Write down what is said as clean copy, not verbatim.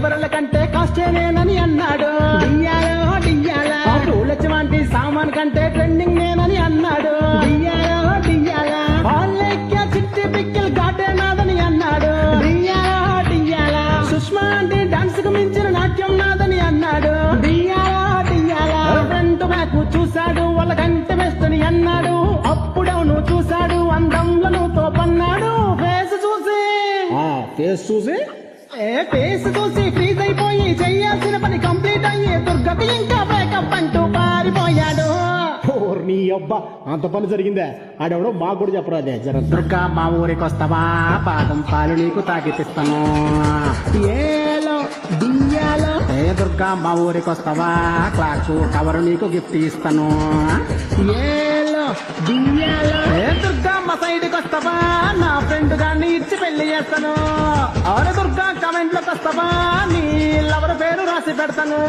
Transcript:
లేబర్ల కంటే కాస్టేనేనని అన్నాడు. డియ్యాలో డియ్యాలా పూలచ్చి సామాన్ కంటే ట్రెండింగ్ నేనని అన్నాడు. డియ్యాలో డియ్యాలా వాళ్ళెక్కే చిట్టి పిక్కిల్ ఘాటే నాదని అన్నాడు. డియ్యాలో డియ్యాలా సుష్మా అంటే డాన్స్ కు మించిన నాట్యం నాదని అన్నాడు. డియ్యాలో డియ్యాలా ఫ్రంట్ బ్యాక్ చూశాడు వాళ్ళ కంటే బెస్ట్ అని అన్నాడు. అప్పుడవును చూశాడు అందంలో నువ్వు తోపన్నాడు. ఫేస్ చూసి ఫేస్ చూసి ఫ్రీజ్ అయిపోయి చెయ్యాల్సిన పని కంప్లీట్ అయ్యి దుర్గకి ఇంకా బ్రేకప్ అంటూ పారిపోయాడు. నీ అబ్బా అంత పని జరిగిందే. ఆడెవడో మాకు కూడా చెప్పరాదే. దుర్గా మా ఊరికి వస్తావా పాదం పాలు నీకు తాగిపిస్తాను. ఏలో డియ్యాలో దుర్గా మా ఊరికి వస్తావా క్లాసు కవర్ నీకు గిఫ్ట్ ఇస్తాను. ఏలో డియ్యాలో దుర్గా మా సైడ్కి వస్తావా నా ఫ్రెండ్ గారిని ఇచ్చి పెళ్లి చేస్తాను. అవును దుర్గా కమెంట్లోకి వస్తావా నీ లవర్ పేరు రాసి పెడతాను.